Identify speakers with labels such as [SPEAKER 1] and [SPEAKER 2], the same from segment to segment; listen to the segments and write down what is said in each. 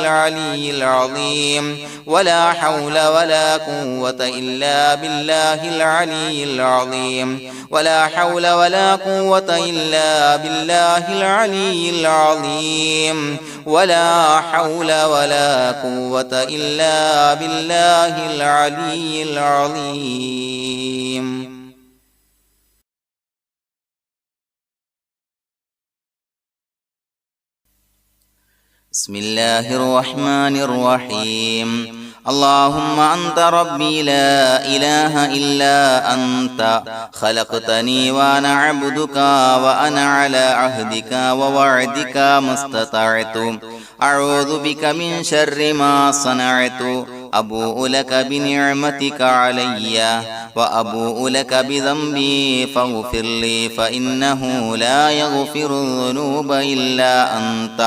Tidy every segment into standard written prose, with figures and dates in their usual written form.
[SPEAKER 1] العلي العظيم ولا حول ولا قوة إلا بالله العلي العظيم ولا حول ولا قوة إلا بالله العلي العظيم ولا حول ولا قوة إلا بالله العلي العظيم. بسم الله الرحمن الرحيم. اللهم أنت ربي لا إله إلا أنت خلقتني وأنا عبدك وأنا على عهدك ووعدك ما استطعت أعوذ بك من شر ما صنعت أبوء لك بنعمتك علي وأبوء لك بذنبي فاغفر لي فإنه لا يغفر الذنوب إلا أنت.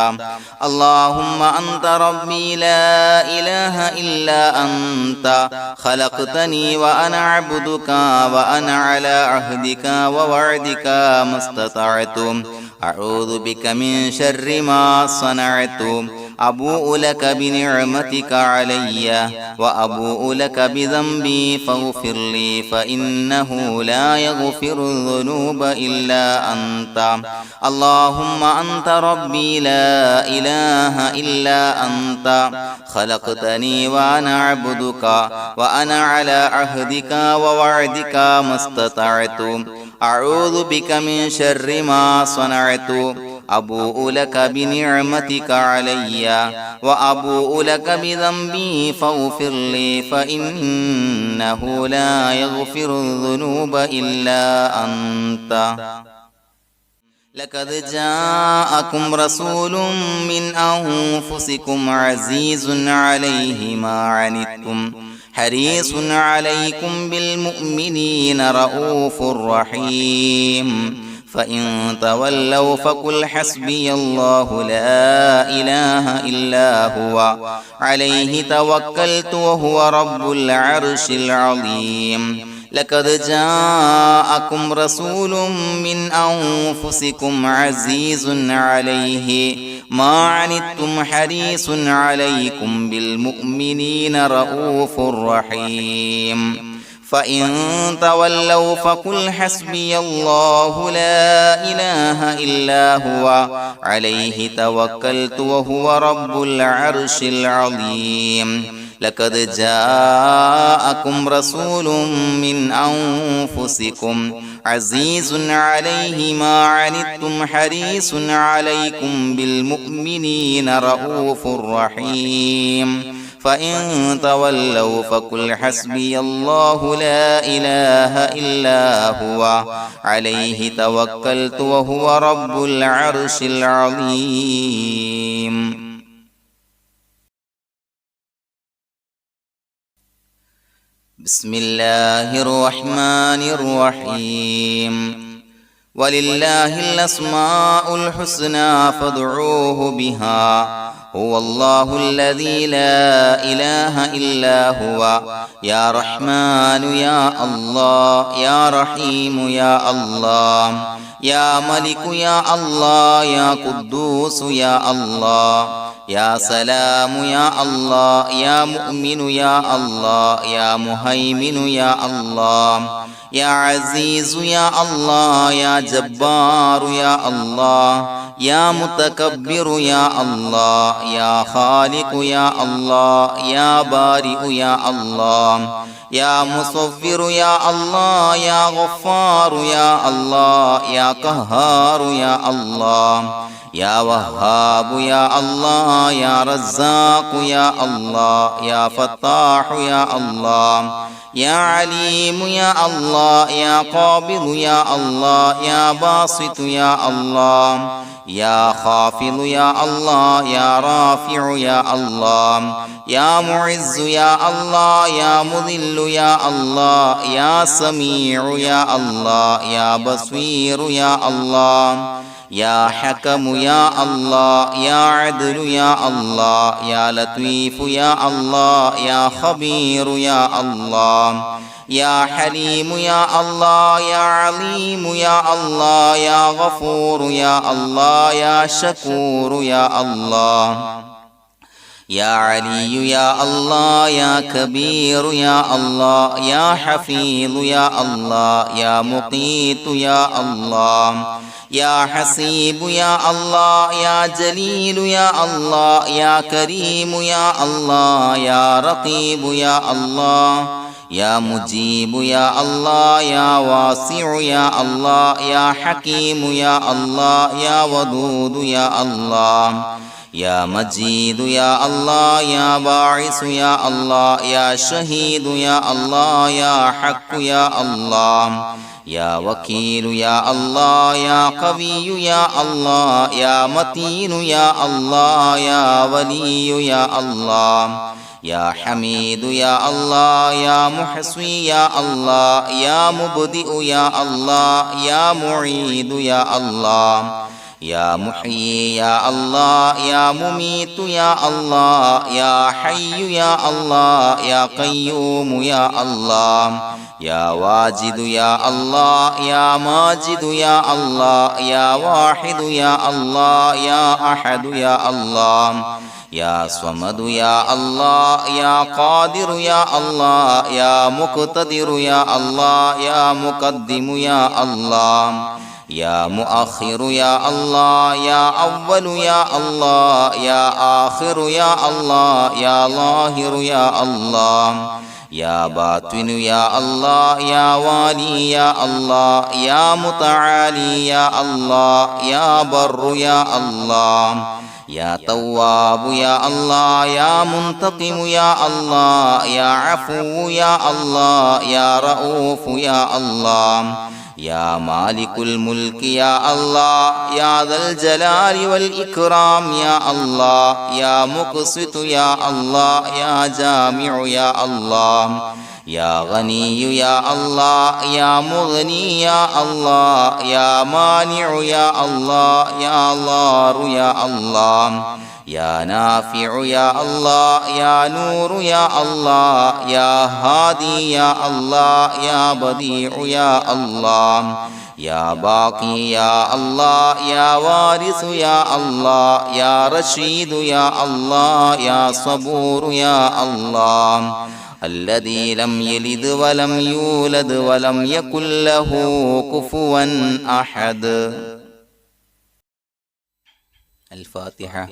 [SPEAKER 1] اللهم أنت ربي لا إله إلا أنت خلقتني وأنا عبدك وأنا على عهدك ووعدك ما استطعت أعوذ بك من شر ما صنعت أبوء لك بنعمتك علي وأبوء لك بذنبي فاغفر لي فإنه لا يغفر الذنوب إلا أنت. اللهم أنت ربي لا إله إلا أنت خلقتني وأنا عبدك وأنا على عهدك ووعدك ما استطعت أعوذ بك من شر ما صنعت أبوء لك بنعمتك علي وأبوء لك بذنبي فاغفر لي فإنه لا يغفر الذنوب إلا أنت. لقد جاءكم رسول من أنفسكم عزيز عليه ما عنتم حريص عليكم بالمؤمنين رؤوف رحيم. فإن تولوا فقل حسبي الله لا إله إلا هو عليه توكلت وهو رب العرش العظيم. لقد جاءكم رسول من أنفسكم عزيز عليه ما عنتم حريص عليكم بالمؤمنين رؤوف رحيم. فإن تولوا فقل حسبي الله لا إله إلا هو عليه توكلت وهو رب العرش العظيم. لقد جاءكم رسول من أنفسكم عزيز عليه ما عنتم حريص عليكم بالمؤمنين رؤوف رحيم. فإن تولوا فقل حسبي الله لا إله إلا هو عليه توكلت وهو رب العرش العظيم. بسم الله الرحمن الرحيم. ولله الأسماء الحسنى فادعوه بها هو الله الذي لا إله إلا هو يا رحمن يا الله يا رحيم يا الله يا ملك يا الله يا قدوس يا الله يا سلام يا الله يا مؤمن يا الله يا مهيمن يا الله يا عزيز يا الله يا جبار يا الله يا متكبر يا الله يا خالق يا الله يا بارئ يا الله يا مصور يا الله يا غفار يا الله يا قهار يا الله يا وهاب يا الله يا رزاق يا الله يا فتاح يا الله يا عليم يا الله يا قابض يا الله يا باسط يا الله يا خافض يا الله يا رافع يا الله يا معز يا الله يا مذل يا الله يا سميع يا الله يا بصير يا الله يا حكم يا الله يا عدل يا الله يا لطيف يا الله يا خبير يا الله يا حليم يا الله يا عليم يا الله يا غفور يا الله يا شكور يا الله يا علي يا الله يا كبير يا الله يا حفيظ يا الله يا مقيت يا الله يا حسيب يا الله يا جليل يا الله يا كريم يا الله يا رقيب يا الله يا مجيب يا الله يا واسع يا الله يا حكيم يا الله يا ودود يا الله يا مجيد يا الله يا باعث يا الله يا شهيد يا الله يا حق يا الله يا وكيل يا الله يا قوي يا الله يا متين يا الله يا ولي يا الله يا حميد يا الله يا محصي يا الله يا مبدئ يا الله يا معيد يا الله يا محيي يا الله يا مميت يا الله يا حي يا الله يا قيوم يا الله يا واجد يا الله يا ماجد يا الله يا واحد يا الله يا أحد يا الله يا صمد يا الله يا قادر يا الله يا مقتدر يا الله يا مقدم يا الله يا مؤخر يا الله يا أول يا الله يا آخر يا الله يا ظاهر يا الله يا باطن يا الله يا والي يا الله يا متعالي يا الله يا بر يا الله يا تواب يا الله يا منتقم يا الله يا عفو يا الله يا رؤوف يا الله يا مالك الملك يا الله يا ذا الجلال والإكرام يا الله يا مقسط يا الله يا جامع يا الله يا غني يا الله يا مغني يا الله يا مانع يا الله يا ضار يا الله يا نافع يا الله يا نور يا الله يا هادي يا الله يا بديع يا الله يا باقي يا الله يا وارث يا الله يا رشيد يا الله يا صبور يا الله الذي لم يلد ولم يولد ولم يكن له كفوا أحد. الفاتحة.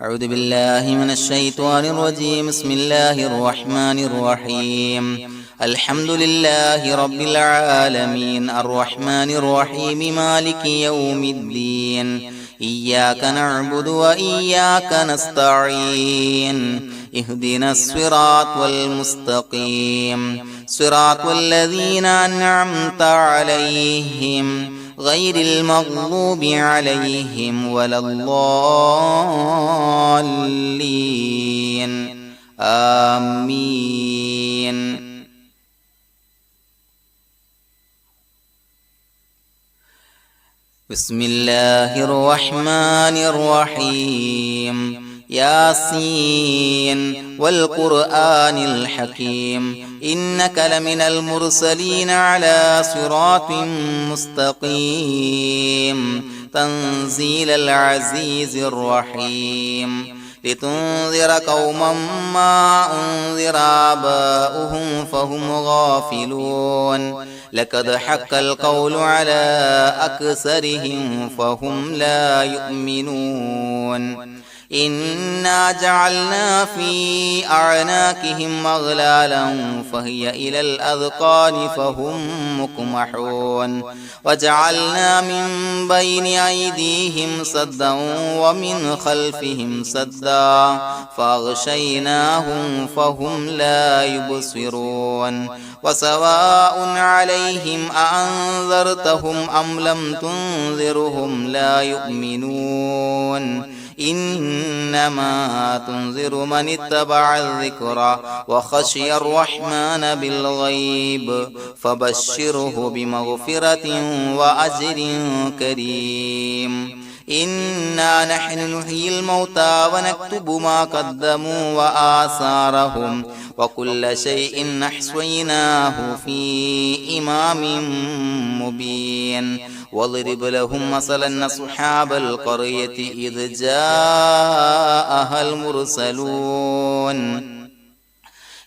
[SPEAKER 1] أعوذ بالله من الشيطان الرجيم. بسم الله الرحمن الرحيم. الحمد لله رب العالمين الرحمن الرحيم مالك يوم الدين إياك نعبد وإياك نستعين اهدنا الصراط المستقيم صراط الذين أنعمت عليهم غير المغضوب عليهم ولا الضالين آمين. بسم الله الرحمن الرحيم. ياسين والقرآن الحكيم إنك لمن المرسلين على صراط مستقيم تنزيل العزيز الرحيم لتنذر قوما ما أنذر آباؤهم فهم غافلون لقد حق القول على أكثرهم فهم لا يؤمنون إنا جعلنا في أعناقهم أغلالا فهي إلى الأذقان فهم مقمحون وجعلنا من بين أيديهم سدا ومن خلفهم سدا فأغشيناهم فهم لا يبصرون وسواء عليهم أأنذرتهم أم لم تنذرهم لا يؤمنون إنما تنذر من اتبع الذكر وخشي الرحمن بالغيب فبشره بمغفرة وأجر كريم. إنا نحن نحيي الموتى ونكتب ما قدموا وآثارهم وكل شيء أحصيناه في إمام مبين واضرب لهم مثلا أصحاب القرية إذ جاءها المرسلون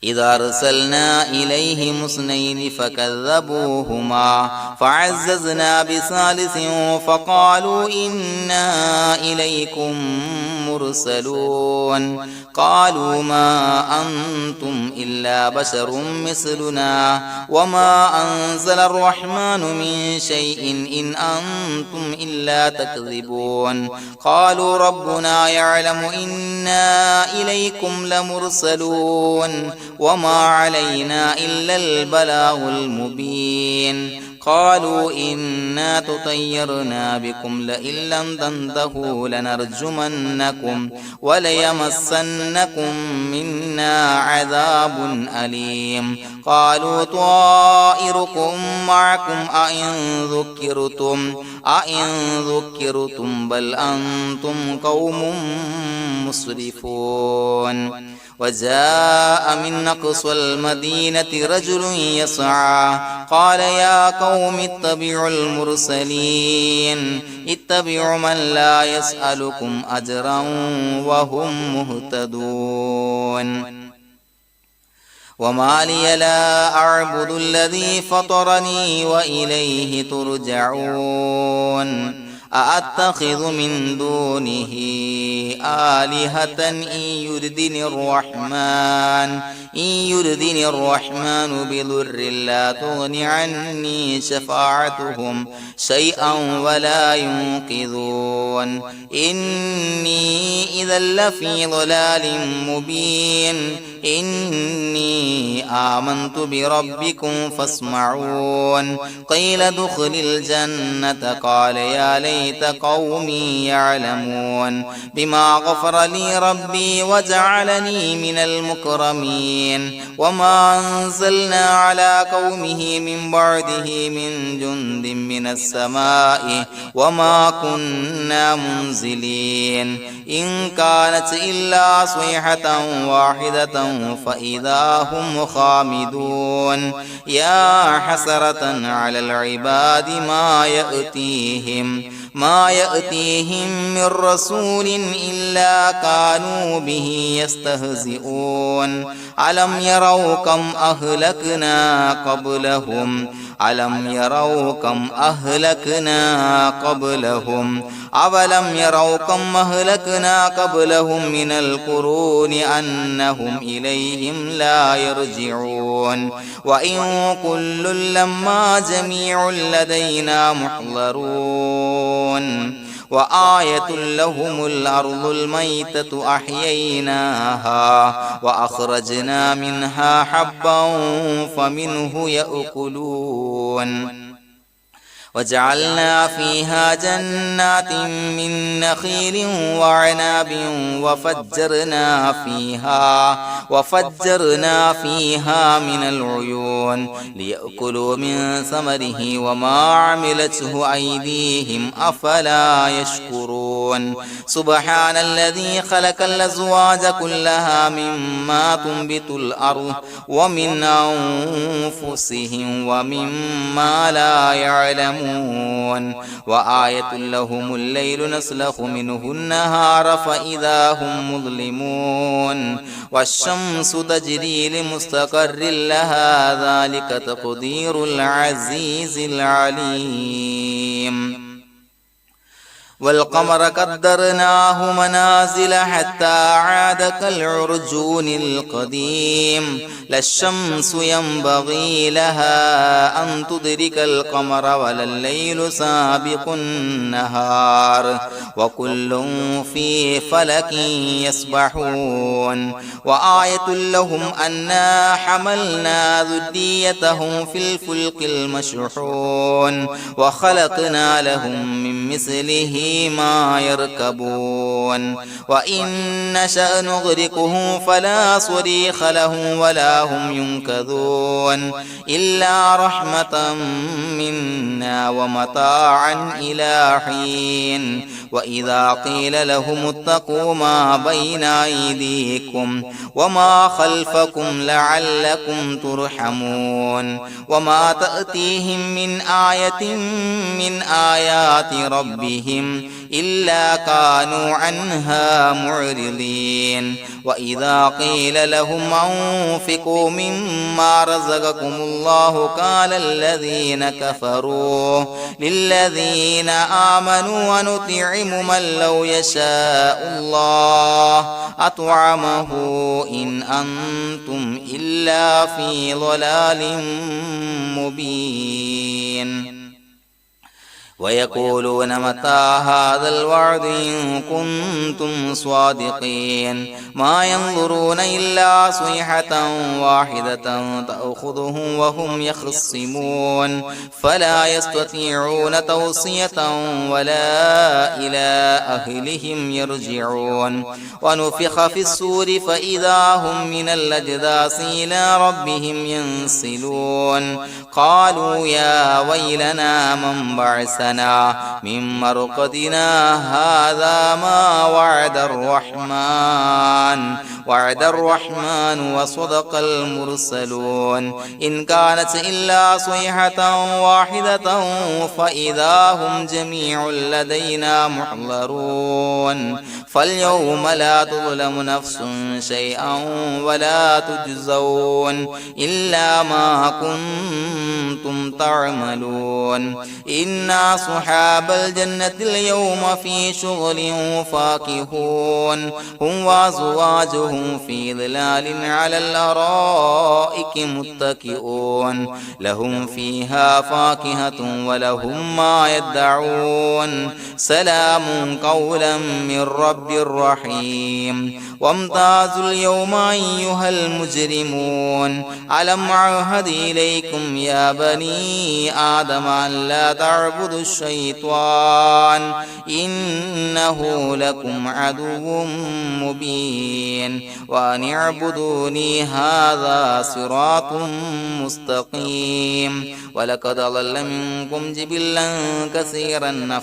[SPEAKER 1] إذا أرسلنا إليهم اثنين فكذبوهما فعززنا بثالث فقالوا إنا إليكم مرسلون قالوا ما أنتم إلا بشر مثلنا وما أنزل الرحمن من شيء إن أنتم إلا تكذبون قالوا ربنا يعلم إنا إليكم لمرسلون وما علينا إلا البلاغ المبين قالوا إنا تطيرنا بكم لئن لم تنتهوا لنرجمنكم وليمسنكم منا عذاب أليم قالوا طائركم معكم أئن ذكرتم بل أنتم قوم مسرفون وجاء من أقصى المدينة رجل يسعى قال يا قوم اتبعوا المرسلين اتبعوا من لا يسألكم أجرا وهم مهتدون وما لي لا أعبد الذي فطرني وإليه ترجعون أأتخذ من دونه آلهة إن يردني الرحمن بضر لا تغن عني شفاعتهم شيئا ولا ينقذون إني إذا لفي ضلال مبين إني آمنت بربكم فاسمعون قيل ادخل الجنة قال يا ليت قومي يعلمون بما غفر لي ربي وجعلني من المكرمين وما أنزلنا على قومه من بعده من جند من السماء وما كنا منزلين إن كانت إلا صيحة واحدة فإذا هم خامدون يا حسرة على العباد ما يأتيهم من رسول إلا كانوا به يستهزئون ألم يروا كم أهلكنا قبلهم أولم يروا كم أهلكنا قبلهم من القرون أنهم إليهم لا يرجعون وإن كل لما جميع لدينا محضرون وآية لهم الأرض الميتة أحييناها وأخرجنا منها حبا فمنه يأكلون وجعلنا فيها جنات من نخيل وعناب وفجرنا فيها من العيون ليأكلوا من ثمره وما عملته أيديهم أفلا يشكرون سبحان الذي خلق الأزواج كلها مما تنبت الأرض ومن أنفسهم ومما لا يعلمون وآية لهم الليل نسلخ منه النهار فإذا هم مظلمون والشمس تجري لمستقر لها ذلك تقدير العزيز العليم والقمر قدرناه منازل حتى عاد كالعرجون القديم لا الشمس ينبغي لها أن تدرك القمر ولا الليل سابق النهار وكل في فلك يسبحون وآية لهم أنا حملنا ذريتهم في الفلك المشحون وخلقنا لهم من مثله ما يركبون وإن نشأ نغرقهم فلا صريخ لهم ولا هم ينقذون إلا رحمة منا ومتاعا إلى حين وإذا قيل لهم اتقوا ما بين أيديكم وما خلفكم لعلكم ترحمون وما تأتيهم من آية من آيات ربهم إلا كانوا عنها معرضين وإذا قيل لهم أنفقوا مما رزقكم الله قال الذين كفروا للذين آمنوا ونطعم من لو يشاء الله أطعمه إن أنتم إلا في ضلال مبين ويقولون متى هذا الوعد إن كنتم صادقين ما ينظرون إلا صيحة واحدة تأخذهم وهم يخصمون فلا يستطيعون توصية ولا إلى أهلهم يرجعون ونفخ في الصور فإذا هم من الأجداث إلى ربهم ينسلون قالوا يا ويلنا من بعثنا من مرقدنا هذا ما وعد الرحمن وصدق المرسلون إن كانت إلا صيحة واحدة فإذا هم جميع لدينا محضرون فاليوم لا تظلم نفس شيئا ولا تجزون إلا ما كنتم تعملون إنا أصحاب الجنة اليوم في شغل فاكهون هم وأزواجهم في ظلال على الأرائك متكئون لهم فيها فاكهة ولهم ما يدعون سلام قولا من رب رحيم وامتازوا اليوم أيها المجرمون ألم أعهد إليكم يا بني آدم أن لا تعبدوا الشيطان إنه لكم عدو مبين وأن اعبدوني هذا صراط مستقيم ولقد ضل منكم جبلا كثيرا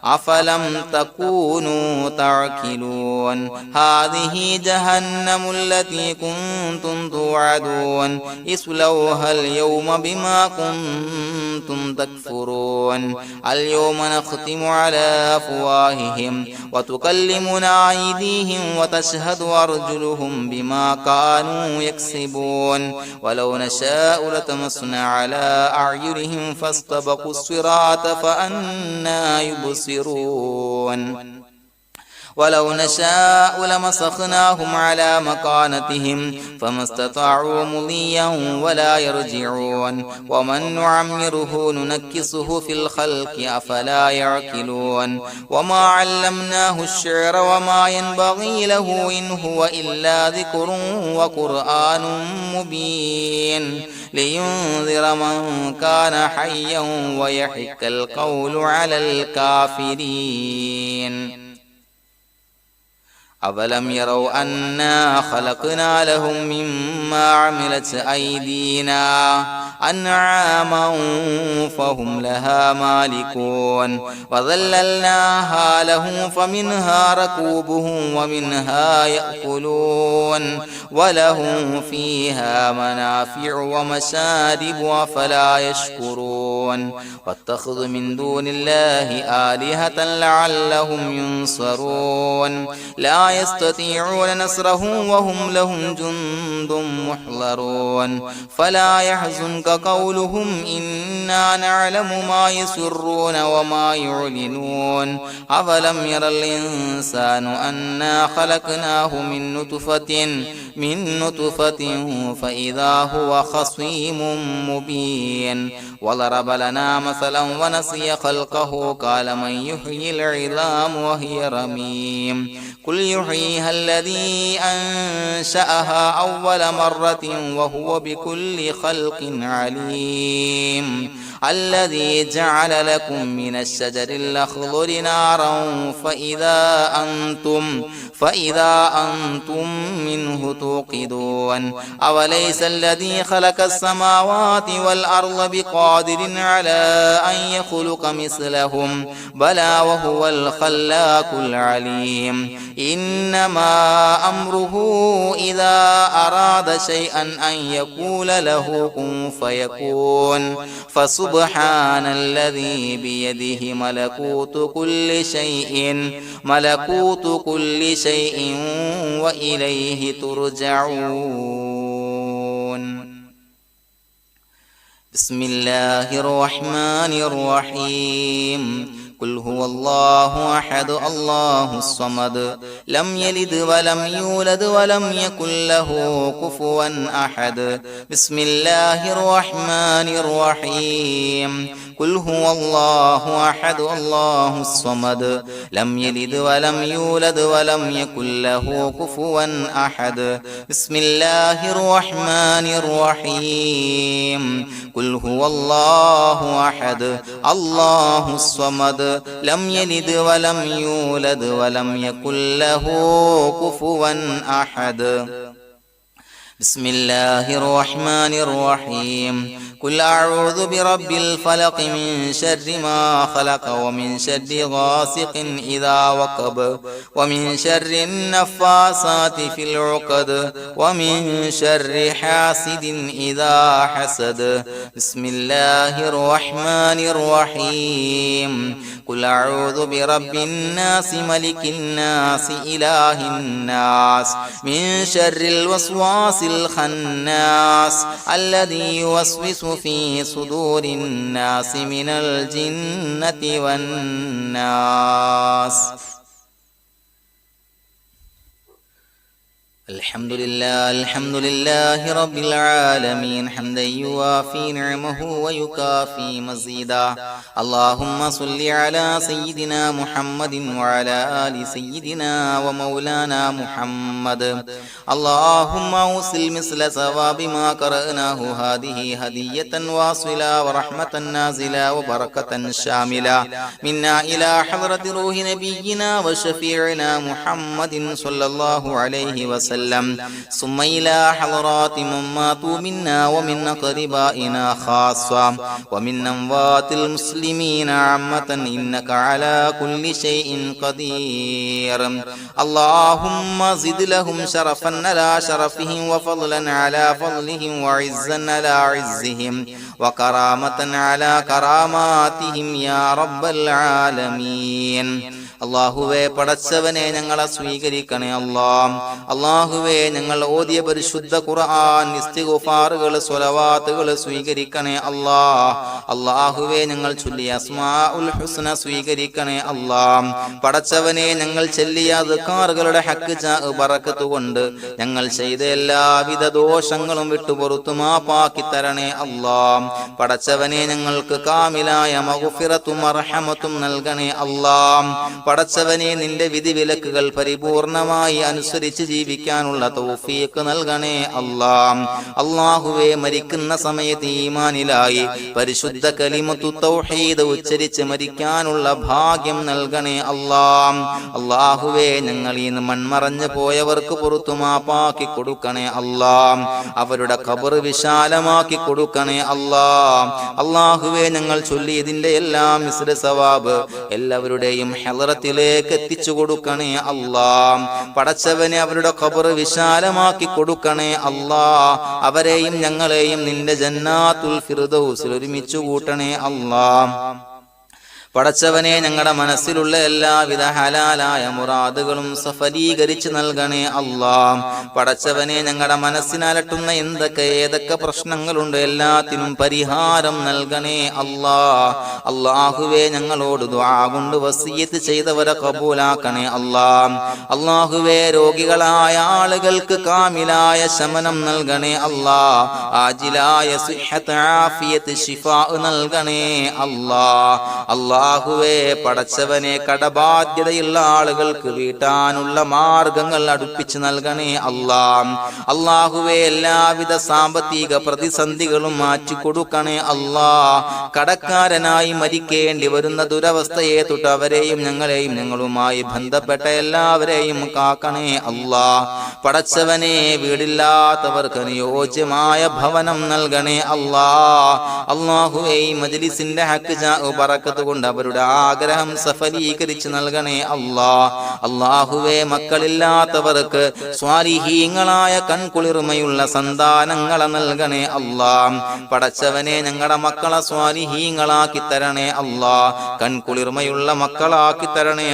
[SPEAKER 1] أفلم تكونوا تعقلون هذه جهنم التي كنتم توعدون اصلوها اليوم بما كنتم تكفرون اليوم نختم على أفواههم وتكلمنا أيديهم وتشهد أرجلهم بما كانوا يكسبون ولو نشاء لتمسنا على أعينهم فاستبقوا الصراط فأنى يبصرون ولو نشاء لمسخناهم على مكانتهم فما استطاعوا مضيا ولا يرجعون ومن نعمره ننكسه في الخلق أفلا يعقلون وما علمناه الشعر وما ينبغي له إن هو إلا ذكر وقرآن مبين لينذر من كان حيا ويحق القول على الكافرين أولم يروا أنا خلقنا لهم مما عملت أيدينا أنعاما فهم لها مالكون وظللناها لهم فمنها ركوبهم ومنها يأكلون ولهم فيها منافع ومشارب أفلا يشكرون واتخذوا من دون الله آلهة لعلهم ينصرون لا يستطيعون نصرهم وهم لهم جند محضرون فلا يحزنك قولهم إنا نعلم ما يسرون وما يعلنون أفلم ير الإنسان أنا خلقناه من نطفة فإذا هو خصيم مبين وضرب لنا مثلا ونسي خلقه قال من يحيي العظام وهي رميم قل يحييها الذي أنشأها أول مرة وهو بكل خلق عليم الذي جعل لكم من الشجر الأخضر نارا فإذا أنتم منه توقدون أوليس الذي خلق السماوات والأرض بقادر على أن يخلق مثلهم بلى وهو الخلاق العليم إنما أمره إذا أراد شيئا أن يقول له كن فيكون فسبحان الذي بيده ملكوت كل شيء وإليه ترجعون بسم الله الرحمن الرحيم قل هو الله أحد الله الصمد لم يلد ولم يولد ولم يكن له كفوا أحد بسم الله الرحمن الرحيم قل هو الله أحد الله الصمد لم يلد ولم يولد ولم يكن له كفوا أحد بسم الله الرحمن الرحيم قل هو الله أحد الله الصمد لم يلد ولم يولد ولم يكن له كفوا أحد بسم الله الرحمن الرحيم قل أعوذ برب الفلق من شر ما خلق ومن شر غاسق إذا وقب ومن شر النفاثات في العقد ومن شر حاسد إذا حسد بسم الله الرحمن الرحيم قل أعوذ برب الناس ملك الناس إله الناس من شر الوسواس الخناس الذي يوسوس في صدور الناس من الجنة والناس الحمد لله رب العالمين حمدا يوافي نعمه ويكافي مزيدا اللهم صل على سيدنا محمد وعلى آل سيدنا ومولانا محمد اللهم أوصل مثل ثواب ما قرأناه هذه هدية واصلة ورحمة نازلة وبركة شاملة منا إلى حضرة روح نبينا وشفيعنا محمد صلى الله عليه وسلم ثم إلى حضرات من ماتوا منا ومن أقربائنا خاصة ومن أموات المسلمين عامة إنك على كل شيء قدير اللهم زد لهم شرفا على شرفهم وفضلا على فضلهم وعزا على عزهم وكرامة على كراماتهم يا رب العالمين അല്ലാഹുവേ പടച്ചവനെ ഞങ്ങളെ സ്വീകരിക്കണേ അല്ലാഹുവേ ഞങ്ങൾ ഓതിയ പരിശുദ്ധ ഖുർആൻ ഇസ്തിഗ്ഫാറുകൾ സ്വലവാത്തുകൾ സ്വീകരിക്കണേ അല്ലാഹുവേ ഞങ്ങൾ ചൊല്ലിയ അസ്മാഉൽ ഹുസ്ന സ്വീകരിക്കണേ പടച്ചവനെ ഞങ്ങൾ ചൊല്ലിയ അദ്കാറുകളുടെ ഹക്ക് ബറക്കത്ത് കൊണ്ട് ഞങ്ങൾ ചെയ്ത എല്ലാവിധ ദോഷങ്ങളും വിട്ടുപുറത്തു മാപ്പാക്കി തരണേ പടച്ചവനെ ഞങ്ങൾക്ക് കാമിലായ മഗ്ഫിറത്തും മർഹമത്തും നൽകണേ പടച്ചവനെ നിന്റെ വിധിവിലക്കുകൾ പരിപൂർണമായി അനുസരിച്ച് ജീവിക്കാനുള്ള തൗഫീഖ് നൽകണേ അല്ലാഹുവേ മരിക്കുന്ന സമയത്ത് ഈമാനിലായി പരിശുദ്ധ കലിമത്തു തൗഹീദ് ഉച്ചരിച്ച് മരിക്കാനുള്ള ഭാഗ്യം നൽകണേ അല്ലാഹുവേ ഞങ്ങൾ ഈ മൺമറഞ്ഞു പോയവർക്ക് പുറത്തു മാപ്പാക്കി കൊടുക്കണേ അവരുടെ ഖബർ വിശാലമാക്കി കൊടുക്കണേ അല്ലാഹുവേ ഞങ്ങൾ ചൊല്ലിയതിന്റെ എല്ലാം മിസ്ല സവാബ് എല്ലാവരുടെയും ഹളറത്തിലേക്ക് എത്തിച്ചു കൊടുക്കണേ പടച്ചവനെ അവരുടെ ഖബർ വിശാലമാക്കി കൊടുക്കണേ അവരെയും ഞങ്ങളെയും നിന്റെ ജന്നാത്തുൽ ഫിർദൗസിൽ ഒരുമിച്ച് കൂട്ടണേ പടച്ചവനെ ഞങ്ങളുടെ മനസ്സിലുള്ള എല്ലാവിധ ഹലാലായ മുറാദുകളും സഫലീകരിച്ച് നൽകണേ പടച്ചവനെ ഞങ്ങളുടെ മനസ്സിനലട്ടുന്ന ഏതൊക്കെ പ്രശ്നങ്ങളുണ്ട് എല്ലാത്തിനും പരിഹാരം നൽകണേ അല്ലാഹുവേ ഞങ്ങളോട് ദുആ കൊണ്ട് വസിയത്ത് ചെയ്തവരെ കബൂലാക്കണേ അല്ലാഹുവേ രോഗികളായ ആളുകൾക്ക് കാമിലായ ശമനം നൽകണേ ആജിലായ സിഹ്ഹത്ത് ആഫിയത്ത് ശിഫാ നൽകണേ അല്ലാഹുവേ പടച്ചവനെ കടബാധ്യതയുള്ള ആളുകൾക്ക് വീട്ടാനുള്ള മാർഗങ്ങൾ അടുപ്പിച്ച് നൽകണേ അല്ലാഹുവേ എല്ലാവിധ സാമ്പത്തിക പ്രതിസന്ധികളും മാറ്റിക്കൊടുക്കണേ കടക്കാരനായി മരിക്കേണ്ടി വരുന്ന ദുരവസ്ഥയെ തൊട്ട് അവരെയും ഞങ്ങളെയും ഞങ്ങളുമായി ബന്ധപ്പെട്ട എല്ലാവരെയും കാക്കണേ പടച്ചവനെ വീടില്ലാത്തവർക്ക് അനുയോജ്യമായ ഭവനം നൽകണേ അല്ലാഹുവേ മജ്ലിസിന്റെ ഹക്ക് ബറക്കത്ത് കൊണ്ട് അവരുടെ ആഗ്രഹം സഫലീകരിച്ച് നൽകണേ അല്ലാഹുവേ മക്കളില്ലാത്തവർക്ക് സ്വാലിഹീങ്ങളായ കൺകുളിർമയുള്ള സന്താനങ്ങളെ നൽകണേ പടച്ചവനെ ഞങ്ങളുടെ മക്കളെ സ്വാലിഹീങ്ങളാക്കി തരണേ കൺകുളിർമയുള്ള മക്കളാക്കി തരണേ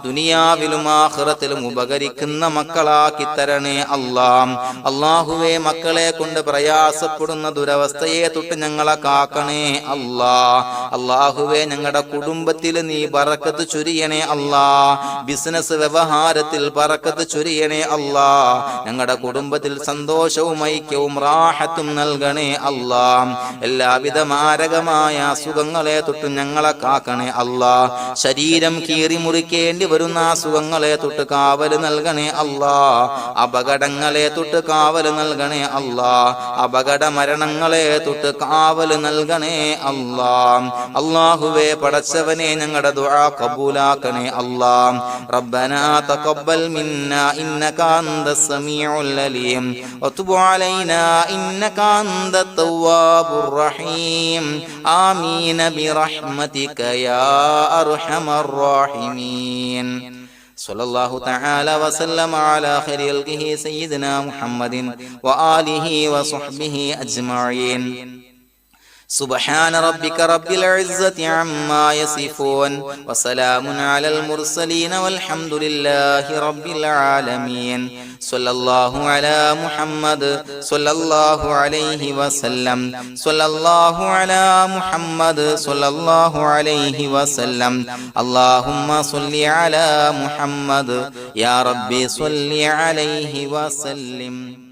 [SPEAKER 1] ദുനിയാവിലും ആഖിറത്തിലും ഉപകരിക്കുന്ന മക്കളാക്കി തരണേ അല്ലാഹുവേ മക്കളെ കൊണ്ട് പ്രയാസപ്പെടുന്ന ദുരവസ്ഥയെ തൊട്ട് ഞങ്ങളെ കാക്കണേ അല്ലാഹുവേ ഞങ്ങളുടെ കുടുംബത്തിൽ നീ ബറക്കത്ത് ചൊരിയണേ ബിസിനസ് വ്യവഹാരത്തിൽ ബറക്കത്ത് ചൊരിയണേ ഞങ്ങളുടെ കുടുംബത്തിൽ സന്തോഷവും ഐക്യവും റാഹത്തും നൽകണേ എല്ലാവിധ മാരകമായ അസുഖങ്ങളെ തൊട്ട് ഞങ്ങളെ കാക്കണേ ശരീരം കീറി മുറിക്കേണ്ടി വരുന്ന അസുഖങ്ങളെ തൊട്ട് കാവല് നൽകണേ അപകടങ്ങളെ തൊട്ട് കാവല് നൽകണേ അപകട മരണങ്ങളെ തൊട്ട് കാവല് നൽകണേ അല്ലാഹുവേ പടച്ചവനെ ഞങ്ങളുടെ ദുആ കബൂലാക്കണേ റബ്ബനാ തഖബ്ബൽ മിന്നാ ഇന്നക അന്തസ് സമീഉൽ അലീം വതുബ് അലൈനാ ഇന്നക അന്തത് തവ്വാബുർ റഹീം ആമീൻ ബിറഹ്മതിക യാ അർഹമർ റഹീമീൻ സല്ലല്ലാഹു തആല വസല്ലമ അലാ ഖൈരിൽ ഖൽഖിഹി സയ്യിദിനാ മുഹമ്മദിൻ വആലിഹി വസഹ്ബിഹി അജ്മഈൻ سبحان ربك رب العزة عما يصفون وسلام على المرسلين والحمد لله رب العالمين صلى الله على محمد صلى الله عليه وسلم صلى الله على محمد صلى الله عليه وسلم اللهم صل على محمد يا ربي صل عليه وسلم